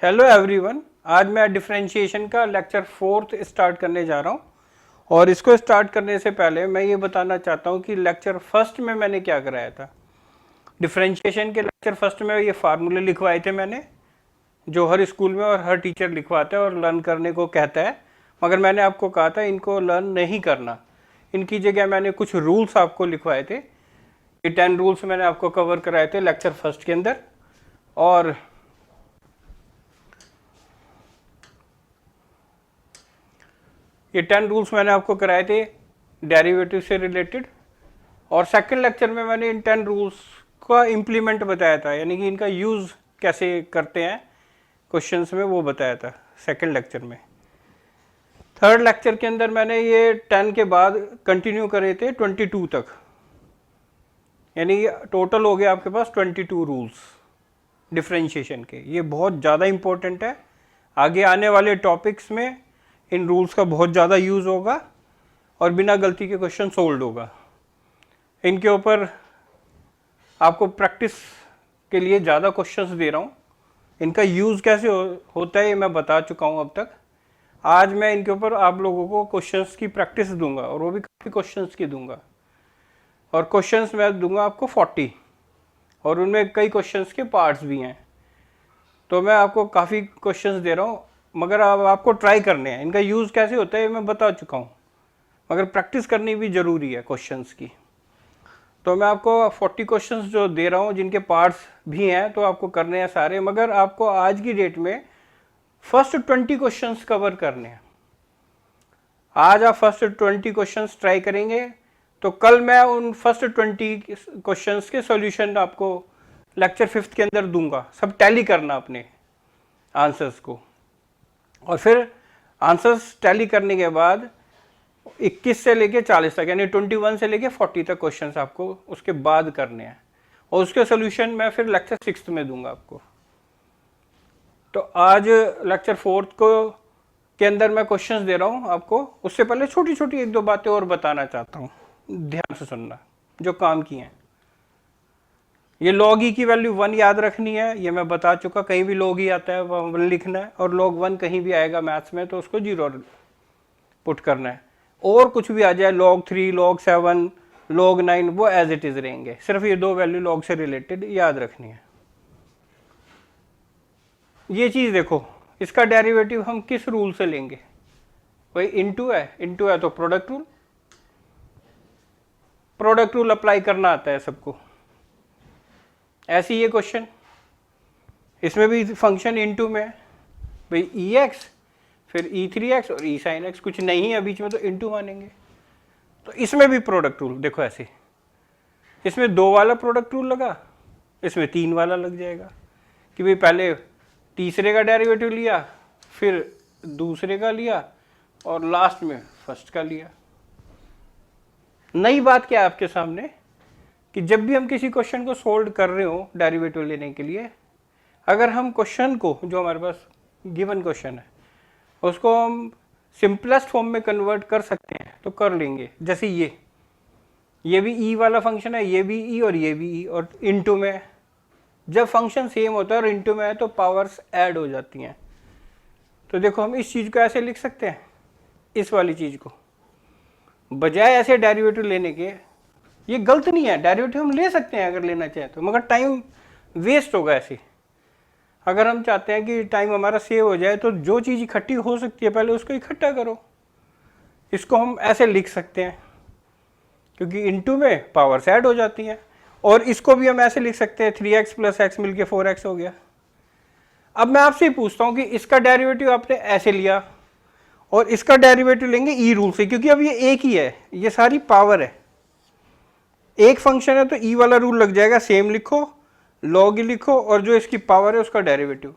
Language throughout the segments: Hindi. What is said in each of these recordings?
हेलो एवरीवन, आज मैं डिफरेंशिएशन का लेक्चर 4th स्टार्ट करने जा रहा हूँ। और इसको स्टार्ट करने से पहले मैं ये बताना चाहता हूँ कि लेक्चर फर्स्ट में मैंने क्या कराया था। डिफरेंशिएशन के लेक्चर फर्स्ट में ये फार्मूले लिखवाए थे मैंने, जो हर स्कूल में और हर टीचर लिखवाता है और लर्न करने को कहता है, मगर मैंने आपको कहा था इनको लर्न नहीं करना। इनकी जगह मैंने कुछ रूल्स आपको लिखवाए थे। ये 10 रूल्स मैंने आपको कवर कराए थे लेक्चर फर्स्ट के अंदर। और ये 10 रूल्स मैंने आपको कराए थे डेरिवेटिव से रिलेटेड। और सेकंड लेक्चर में मैंने इन 10 रूल्स का इम्प्लीमेंट बताया था, यानी कि इनका यूज़ कैसे करते हैं क्वेश्चंस में, वो बताया था सेकंड लेक्चर में। थर्ड लेक्चर के अंदर मैंने ये 10 के बाद कंटिन्यू करे थे 22 तक, यानी टोटल हो गया आपके पास 22 रूल्स डिफरेंशिएशन के। ये बहुत ज़्यादा इम्पोर्टेंट है, आगे आने वाले टॉपिक्स में इन रूल्स का बहुत ज़्यादा यूज़ होगा और बिना गलती के क्वेश्चन सोल्व होगा। इनके ऊपर आपको प्रैक्टिस के लिए ज़्यादा क्वेश्चंस दे रहा हूँ। इनका यूज़ कैसे होता है ये मैं बता चुका हूँ अब तक। आज मैं इनके ऊपर आप लोगों को क्वेश्चंस की प्रैक्टिस दूंगा, और वो भी काफ़ी क्वेश्चंस की दूंगा। और क्वेश्चंस मैं दूंगा आपको 40, और उनमें कई क्वेश्चंस के पार्ट्स भी हैं। तो मैं आपको काफ़ी क्वेश्चंस दे रहा हूँ, मगर अब आपको ट्राई करने हैं। इनका यूज़ कैसे होता है ये मैं बता चुका हूँ, मगर प्रैक्टिस करनी भी ज़रूरी है क्वेश्चंस की। तो मैं आपको 40 क्वेश्चंस जो दे रहा हूँ, जिनके पार्ट्स भी हैं, तो आपको करने हैं सारे। मगर आपको आज की डेट में फर्स्ट 20 क्वेश्चंस कवर करने हैं। आज आप फर्स्ट 20 क्वेश्चंस ट्राई करेंगे, तो कल मैं उन फर्स्ट 20 क्वेश्चंस के सॉल्यूशन आपको लेक्चर 5th के अंदर दूंगा। सब टैली करना अपने आंसर्स को, और फिर आंसर्स टैली करने के बाद 21 से लेके 40 तक, यानी 21 से लेके 40 तक क्वेश्चंस आपको उसके बाद करने हैं, और उसके सॉल्यूशन मैं फिर लेक्चर 6th में दूंगा आपको। तो आज लेक्चर 4th को के अंदर मैं क्वेश्चंस दे रहा हूँ आपको। उससे पहले छोटी छोटी 1-2 बातें और बताना चाहता हूँ, ध्यान से सुनना जो काम की हैं। ये log e की वैल्यू 1 याद रखनी है, ये मैं बता चुका। कहीं भी log e आता है 1 लिखना है, और log 1 कहीं भी आएगा मैथ्स में तो उसको 0 पुट करना है। और कुछ भी आ जाए log 3, log 7, log 9, वो एज इट इज रहेंगे। सिर्फ ये 2 वैल्यू log से रिलेटेड याद रखनी है। ये चीज देखो, इसका डेरिवेटिव हम किस रूल से लेंगे? भाई इनटू है तो प्रोडक्ट रूल अप्लाई करना आता है सबको। ऐसे ही ये क्वेश्चन, इसमें भी फंक्शन इनटू में है भाई, ई एक्स फिर e3x और e sin x, कुछ नहीं है बीच में तो इनटू मानेंगे। तो इसमें भी प्रोडक्ट रूल देखो ऐसे, इसमें 2 वाला प्रोडक्ट रूल लगा, इसमें 3 वाला लग जाएगा कि भाई पहले तीसरे का डेरिवेटिव लिया, फिर दूसरे का लिया, और लास्ट में फर्स्ट का लिया। नई बात क्या है आपके सामने कि जब भी हम किसी क्वेश्चन को सोल्व कर रहे हो डेरिवेटिव लेने के लिए, अगर हम क्वेश्चन को, जो हमारे पास गिवन क्वेश्चन है, उसको हम सिंपलेस्ट फॉर्म में कन्वर्ट कर सकते हैं तो कर लेंगे। जैसे ये भी ई वाला फंक्शन है, ये भी ई और ये भी ई, और इनटू में जब फंक्शन सेम होता है और इनटू में है तो पावर्स ऐड हो जाती हैं। तो देखो हम इस चीज़ को ऐसे लिख सकते हैं, इस वाली चीज़ को, बजाय ऐसे डेरिवेटिव लेने के। ये गलत नहीं है, डेरिवेटिव हम ले सकते हैं अगर लेना चाहें तो, मगर टाइम वेस्ट होगा ऐसे। अगर हम चाहते हैं कि टाइम हमारा सेव हो जाए तो जो चीज़ इकट्ठी हो सकती है पहले उसको इकट्ठा करो। इसको हम ऐसे लिख सकते हैं क्योंकि इनटू में पावर्स ऐड हो जाती हैं, और इसको भी हम ऐसे लिख सकते हैं 3x + x मिलके 4x हो गया। अब मैं आपसे ही पूछता हूँ कि इसका डेरिवेटिव आपने ऐसे लिया और इसका डेरिवेटिव लेंगे ई रूल से, क्योंकि अब ये एक ही है, ये सारी पावर है, एक फंक्शन है, तो ई वाला रूल लग जाएगा। सेम लिखो, log लिखो, और जो इसकी पावर है उसका डेरिवेटिव।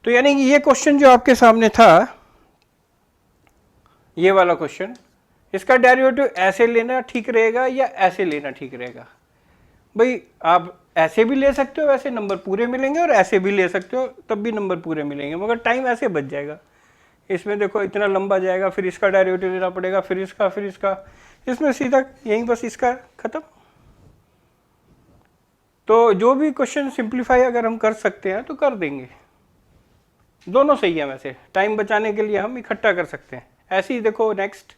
तो यानी कि ये क्वेश्चन जो आपके सामने था, ये वाला क्वेश्चन, इसका डेरिवेटिव ऐसे लेना ठीक रहेगा या ऐसे लेना ठीक रहेगा? भाई आप ऐसे भी ले सकते हो, वैसे नंबर पूरे मिलेंगे, और ऐसे भी ले सकते हो तब भी नंबर पूरे मिलेंगे, मगर टाइम ऐसे बच जाएगा। इसमें देखो इतना लंबा जाएगा, फिर इसका डेरिवेटिव लेना पड़ेगा, फिर इसका, इसमें सीधा यहीं बस इसका खत्म। तो जो भी क्वेश्चन सिंप्लीफाई अगर हम कर सकते हैं तो कर देंगे, दोनों सही है। वैसे टाइम बचाने के लिए हम इकट्ठा कर सकते हैं। ऐसे ही देखो नेक्स्ट,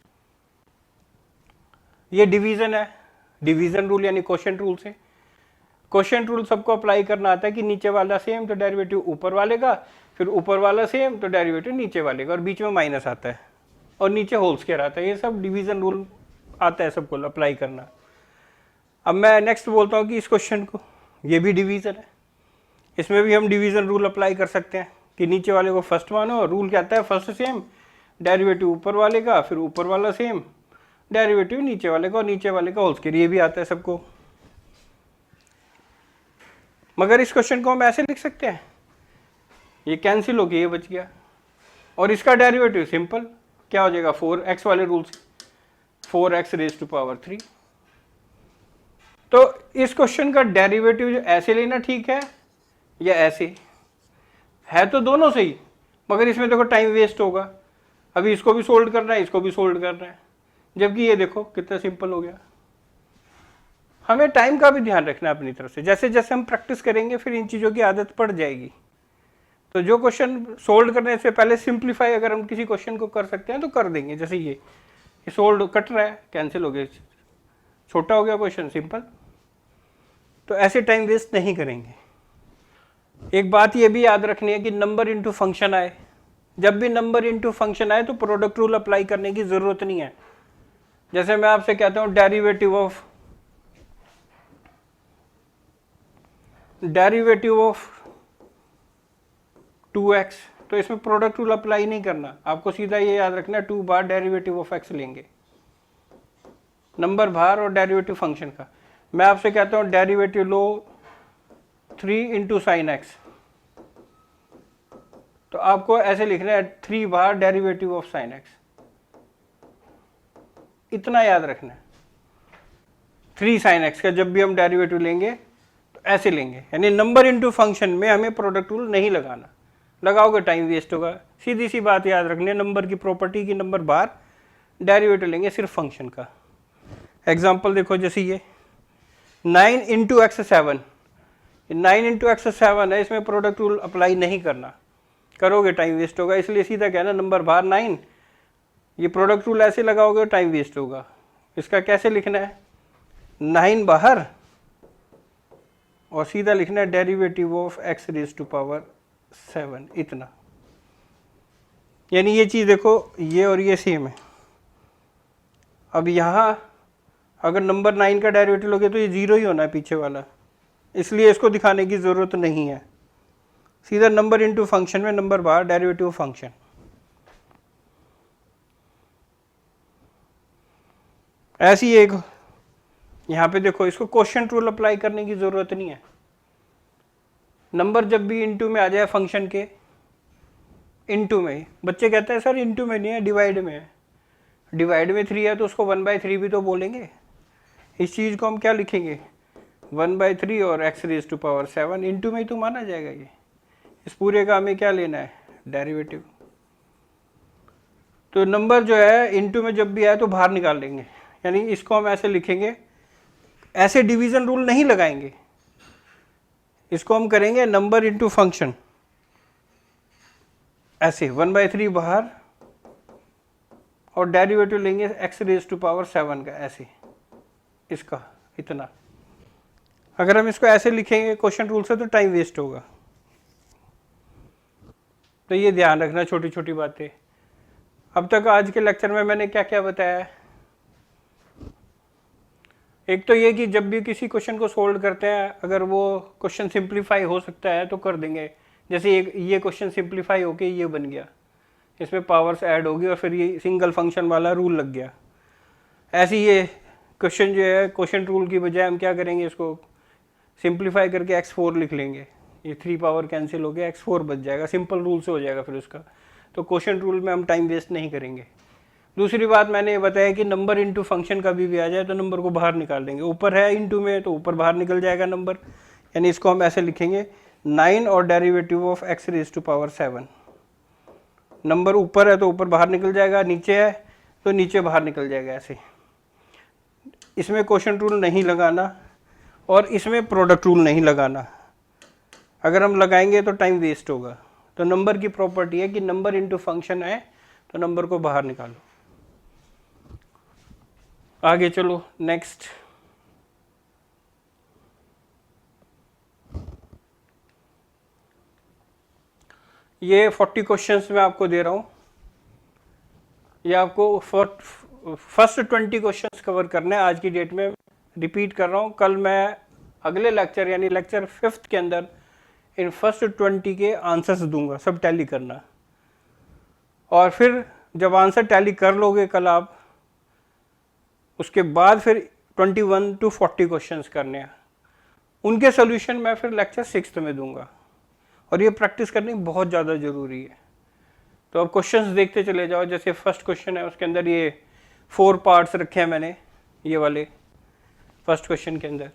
ये डिवीजन है, डिवीजन रूल यानी क्वोशिएंट रूल से। क्वोशिएंट रूल सबको अप्लाई करना आता है कि नीचे वाला सेम तो डेरिवेटिव ऊपर वाले का, फिर ऊपर वाला सेम तो डेरिवेटिव नीचे वाले का, और बीच में माइनस आता है और नीचे होल स्क्वायर आता है। ये सब डिवीजन रूल आता है सबको अप्लाई करना। अब मैं नेक्स्ट बोलता हूँ कि इस क्वेश्चन को, ये भी डिवीजन है, इसमें भी हम डिवीजन रूल अप्लाई कर सकते हैं कि नीचे वाले को फर्स्ट मानो। रूल क्या आता है, फर्स्ट सेम डेरिवेटिव ऊपर वाले का, फिर ऊपर वाला सेम डेरिवेटिव नीचे वाले का, और नीचे वाले का होल स्क्वायर। ये भी आता है सबको। मगर इस क्वेश्चन को हम ऐसे लिख सकते हैं, ये कैंसिल हो गया, ये बच गया, और इसका डेरिवेटिव सिंपल क्या हो जाएगा, 4x वाले रूल से 4x रेज टू पावर 3। तो इस क्वेश्चन का डेरिवेटिव जो ऐसे लेना ठीक है या ऐसे है, तो दोनों सही, मगर इसमें देखो टाइम वेस्ट होगा। अभी इसको भी सोल्व करना है, इसको भी सोल्व करना है, जबकि ये देखो कितना सिंपल हो गया। हमें टाइम का भी ध्यान रखना है अपनी तरफ से। जैसे जैसे हम प्रैक्टिस करेंगे फिर इन चीज़ों की आदत पड़ जाएगी। तो जो क्वेश्चन सोल्व करने से पहले सिंप्लीफाई अगर हम किसी क्वेश्चन को कर सकते हैं तो कर देंगे। जैसे ये सोल्व कट रहा है, कैंसिल हो गया, छोटा हो गया क्वेश्चन, सिंपल। तो ऐसे टाइम वेस्ट नहीं करेंगे। एक बात ये भी याद रखनी है कि नंबर इनटू फंक्शन आए, जब भी नंबर इनटू फंक्शन आए तो प्रोडक्ट रूल अप्लाई करने की जरूरत नहीं है। जैसे मैं आपसे कहता हूं डेरिवेटिव ऑफ 2x, तो इसमें प्रोडक्ट रूल अप्लाई नहीं करना, आपको सीधा ये याद रखना 2 बार डेरिवेटिव ऑफ x लेंगे, नंबर बाहर और डेरिवेटिव फंक्शन का। मैं आपसे कहता हूं डेरिवेटिव लो 3 इंटू साइन एक्स, तो आपको ऐसे लिखना है 3 बार डेरिवेटिव ऑफ साइन एक्स, इतना याद रखना है। 3 साइन एक्स का जब भी हम डेरिवेटिव लेंगे तो ऐसे लेंगे, यानी नंबर इनटू फंक्शन में हमें प्रोडक्ट रूल नहीं लगाना, लगाओगे टाइम वेस्ट होगा। सीधी सी बात याद रखनी है, नंबर की प्रॉपर्टी की नंबर बार डेरिवेटिव लेंगे सिर्फ फंक्शन का। एग्जांपल देखो, जैसे ये 9 इंटू एक्स 7, 9 इंटू एक्स 7 है, इसमें प्रोडक्ट रूल अप्लाई नहीं करना, करोगे टाइम वेस्ट होगा। इसलिए सीधा कहना नंबर बार 9, ये प्रोडक्ट रूल ऐसे लगाओगे टाइम वेस्ट होगा। इसका कैसे लिखना है, 9 बाहर और सीधा लिखना है derivative of x raise to power 7, इतना। यानी ये चीज़ देखो, ये और ये सेम है। अब यहाँ अगर नंबर 9 का डेरिवेटिव लोगे तो ये 0 ही होना है पीछे वाला, इसलिए इसको दिखाने की ज़रूरत नहीं है। सीधा नंबर इनटू फंक्शन में नंबर बाहर डेरिवेटिव फंक्शन। ऐसी एक यहाँ पे देखो, इसको क्वोशिएंट रूल अप्लाई करने की ज़रूरत नहीं है। नंबर जब भी इनटू में आ जाए फंक्शन के, इनटू में, बच्चे कहते हैं सर इनटू में नहीं है, डिवाइड में है। डिवाइड में 3 है तो उसको 1/3 भी तो बोलेंगे। इस चीज़ को हम क्या लिखेंगे, 1/3 और x raise to power 7, into में ही तो माना जाएगा। ये इस पूरे का हमें क्या लेना है, डेरिवेटिव। तो नंबर जो है इनटू में जब भी आए तो बाहर निकाल लेंगे, यानी इसको हम ऐसे लिखेंगे, ऐसे डिवीजन रूल नहीं लगाएंगे, इसको हम करेंगे नंबर इनटू फंक्शन, ऐसे 1/3 बाहर और डेरिवेटिव लेंगे x रेज टू पावर 7 का, ऐसे इसका इतना। अगर हम इसको ऐसे लिखेंगे क्वेश्चन रूल से तो टाइम वेस्ट होगा। तो ये ध्यान रखना, छोटी छोटी बातें। अब तक आज के लेक्चर में मैंने क्या क्या बताया है, एक तो ये कि जब भी किसी क्वेश्चन को सोल्व करते हैं, अगर वो क्वेश्चन सिंप्लीफाई हो सकता है तो कर देंगे। जैसे ये क्वेश्चन सिंप्लीफाई होके ये बन गया, इसमें पावर्स ऐड होगी और फिर ये सिंगल फंक्शन वाला रूल लग गया। ऐसे ये क्वेश्चन जो है, क्वेश्चन रूल की बजाय हम क्या करेंगे, इसको सिंप्लीफाई करके x4 लिख लेंगे, ये 3 पावर कैंसिल हो गया, x4 बच जाएगा, सिंपल रूल से हो जाएगा फिर उसका। तो क्वेश्चन रूल में हम टाइम वेस्ट नहीं करेंगे। दूसरी बात मैंने ये बताया कि नंबर इनटू फंक्शन कभी भी आ जाए तो नंबर को बाहर निकाल देंगे। ऊपर है इनटू में तो ऊपर बाहर निकल जाएगा नंबर, यानी इसको हम ऐसे लिखेंगे 9 और derivative of x raise to power 7। Number ऊपर है तो ऊपर बाहर निकल जाएगा, नीचे है तो नीचे बाहर निकल जाएगा, ऐसे। इसमें क्वेश्चन रूल नहीं लगाना और इसमें प्रोडक्ट रूल नहीं लगाना, अगर हम लगाएंगे तो टाइम वेस्ट होगा। तो नंबर की प्रॉपर्टी है कि नंबर इनटू फंक्शन है तो नंबर को बाहर निकालो। आगे चलो नेक्स्ट। ये 40 क्वेश्चंस मैं आपको दे रहा हूँ, ये आपको फर्स्ट 20 क्वेश्चंस कवर करने हैं आज की डेट में। रिपीट कर रहा हूँ, कल मैं अगले लेक्चर यानी लेक्चर 5th के अंदर इन फर्स्ट 20 के आंसर्स दूंगा, सब टैली करना। और फिर जब आंसर टैली कर लोगे कल आप, उसके बाद फिर 21 to 40 क्वेश्चंस करने हैं, उनके सोल्यूशन मैं फिर लेक्चर 6th में दूंगा। और ये प्रैक्टिस करनी बहुत ज़्यादा ज़रूरी है। तो अब क्वेश्चंस देखते चले जाओ। जैसे फर्स्ट क्वेश्चन है, उसके अंदर ये 4 पार्ट्स रखे हैं मैंने, ये वाले फर्स्ट क्वेश्चन के अंदर।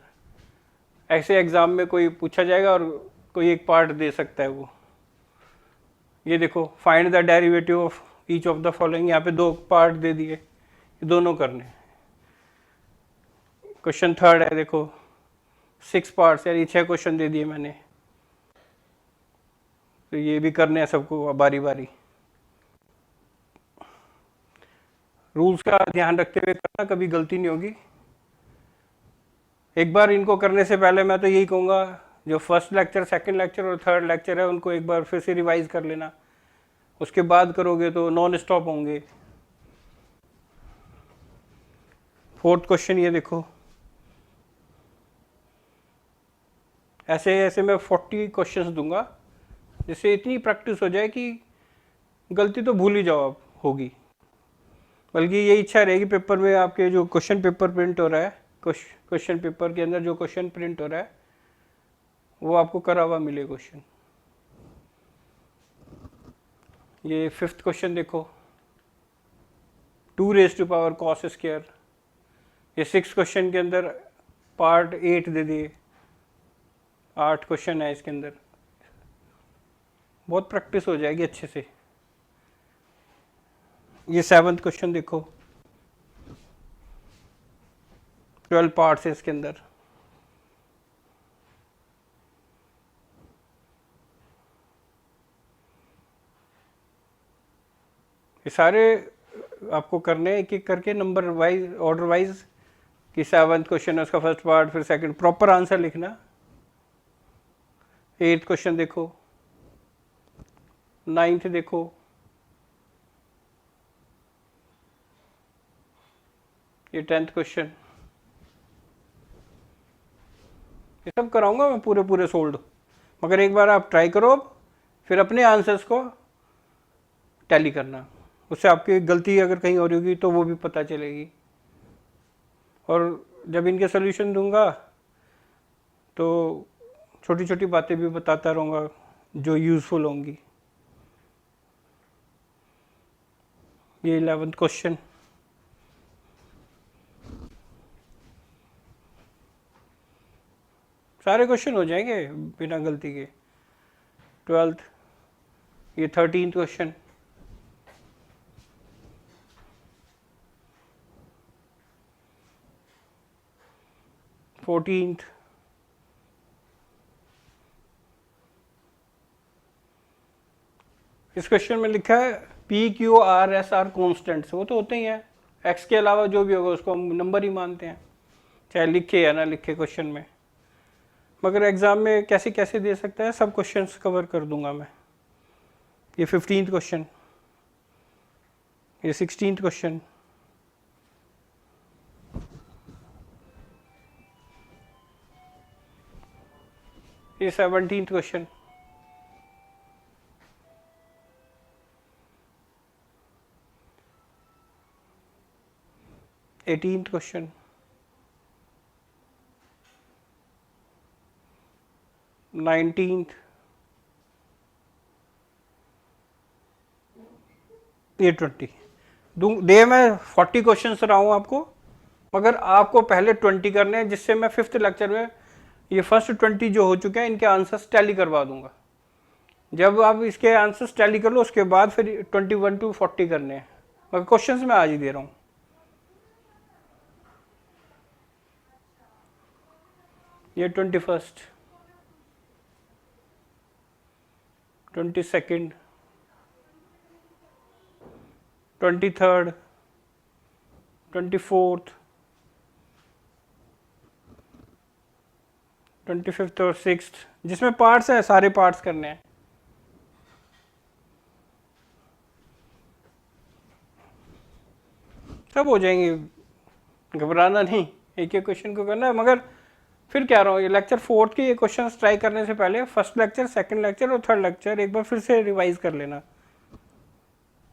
ऐसे एग्जाम में कोई पूछा जाएगा और कोई एक पार्ट दे सकता है वो। ये देखो, find the derivative of each of the following, यहाँ पे 2 पार्ट दे दिए, दोनों करने। क्वेश्चन थर्ड है, देखो 6 पार्ट्स, यानी 6 क्वेश्चन दे दिए मैंने। तो ये भी करने हैं सबको बारी बारी। रूल्स का ध्यान रखते हुए करना, कभी गलती नहीं होगी। एक बार इनको करने से पहले मैं तो यही कहूँगा, जो फर्स्ट लेक्चर, सेकंड लेक्चर और थर्ड लेक्चर है उनको एक बार फिर से रिवाइज कर लेना। उसके बाद करोगे तो नॉन स्टॉप होंगे। फोर्थ क्वेश्चन ये देखो, ऐसे ऐसे मैं 40 क्वेश्चंस दूंगा, जिससे इतनी प्रैक्टिस हो जाए कि गलती तो भूल ही जाओ आप, होगी। बल्कि ये इच्छा रहेगी पेपर में आपके जो क्वेश्चन पेपर प्रिंट हो रहा है, क्वेश्चन पेपर के अंदर जो क्वेश्चन प्रिंट हो रहा है वो आपको करा हुआ मिले क्वेश्चन। ये 5th क्वेश्चन देखो, 2 raised to power cos square. ये 6 क्वेश्चन के अंदर पार्ट 8 दे दिए, 8 क्वेश्चन है इसके अंदर। बहुत प्रैक्टिस हो जाएगी अच्छे से। ये 7th क्वेश्चन देखो, 12 पार्ट्स है इसके अंदर। ये सारे आपको करने एक एक करके, नंबर वाइज, ऑर्डर वाइज, कि 7th क्वेश्चन है उसका फर्स्ट पार्ट, फिर सेकंड, प्रॉपर आंसर लिखना। 8th क्वेश्चन देखो, 9th देखो, ये 10th क्वेश्चन। ये सब कराऊंगा मैं पूरे पूरे सोल्ड, मगर एक बार आप ट्राई करो, फिर अपने आंसर्स को टैली करना। उससे आपकी गलती अगर कहीं हो रही होगी तो वो भी पता चलेगी। और जब इनके सोल्यूशन दूंगा तो छोटी छोटी बातें भी बताता रहूँगा जो यूज़फुल होंगी। ये 11th क्वेश्चन, सारे क्वेश्चन हो जाएंगे बिना गलती के। 12th, ये 13th क्वेश्चन, 14th, इस क्वेश्चन में लिखा है P Q R S R constants, वो तो होते ही हैं, एक्स के अलावा जो भी होगा उसको हम नंबर ही मानते हैं, चाहे लिखे या ना लिखे क्वेश्चन में। मगर एग्जाम में कैसे कैसे दे सकता है, सब क्वेश्चंस कवर कर दूंगा मैं। ये 15th क्वेश्चन, ये 16th क्वेश्चन, ये 17th question, eighteenth question, 19th, ये 20। डे मैं 40 क्वेश्चन रहा हूँ आपको, मगर आपको पहले 20 करने हैं, जिससे मैं 5th लेक्चर में ये फर्स्ट 20 जो हो चुके हैं इनके आंसर्स टैली करवा दूंगा। जब आप इसके आंसर्स टैली कर लो उसके बाद फिर 21 to 40 करने हैं, मगर क्वेश्चंस मैं आज ही दे रहा हूँ। ये 21st, 22nd, 23rd, 24th, 25th और 6th, जिसमें पार्ट्स हैं सारे पार्ट्स करने हैं। सब हो जाएंगे, घबराना नहीं, एक एक क्वेश्चन को करना है। मगर फिर कह रहा हूँ, ये लेक्चर 4th के ये क्वेश्चन ट्राई करने से पहले फर्स्ट लेक्चर, सेकंड लेक्चर और थर्ड लेक्चर एक बार फिर से रिवाइज कर लेना।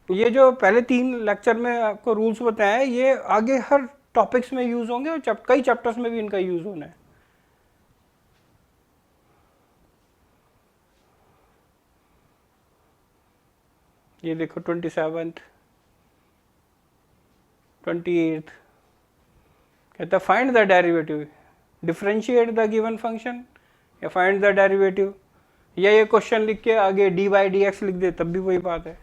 ये जो पहले 3 लेक्चर में आपको रूल्स बताया है, ये आगे हर टॉपिक्स में यूज होंगे और कई चैप्टर्स में भी इनका यूज होना है। ये देखो 27th, 28th कहता find the derivative, differentiate the given function या फाइंड द डेरिवेटिव, या ये क्वेश्चन लिख के आगे डी बाई डी एक्स लिख दे तब भी वही बात है।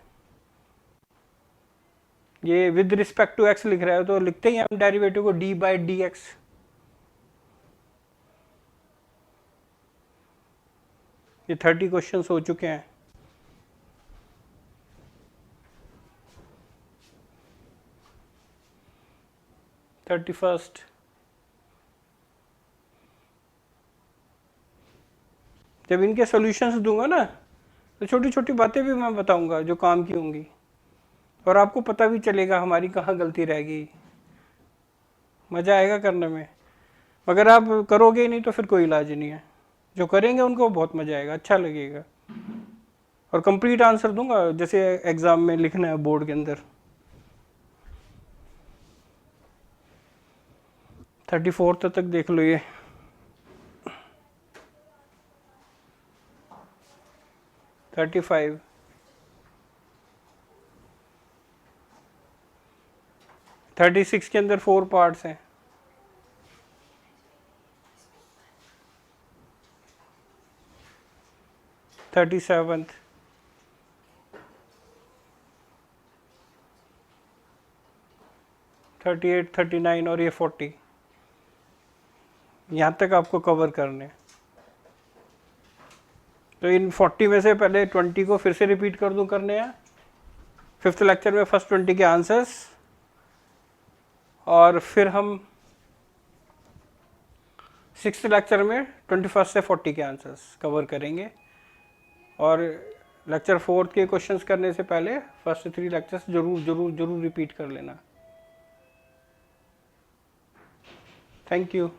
ये विद रिस्पेक्ट टू एक्स लिख रहा है तो लिखते ही हम डेरिवेटिव को डी बाई डी एक्स। ये 30 क्वेश्चन हो चुके हैं। थर्टी फर्स्ट, जब इनके सॉल्यूशंस दूंगा ना तो छोटी छोटी बातें भी मैं बताऊंगा जो काम की होंगी, और आपको पता भी चलेगा हमारी कहाँ गलती रह गई। मज़ा आएगा करने में। मगर आप करोगे ही नहीं तो फिर कोई इलाज नहीं है। जो करेंगे उनको बहुत मज़ा आएगा, अच्छा लगेगा, और कंप्लीट आंसर दूंगा जैसे एग्ज़ाम में लिखना है बोर्ड के अंदर। 34th तक देख लो। ये थर्टी 36 के अंदर 4 पार्ट्स हैं। 37th, 38, 39 और ये 40, यहाँ तक आपको कवर करने हैं। तो इन 40 में से पहले 20 को फिर से रिपीट कर दूं करने हैं। 5th लेक्चर में फर्स्ट 20 के आंसर्स, और फिर हम 6th लेक्चर में 21st से 40 के आंसर्स कवर करेंगे। और लेक्चर 4th के क्वेश्चंस करने से पहले फर्स्ट 3 लेक्चर्स जरूर जरूर जरूर रिपीट कर लेना। Thank you.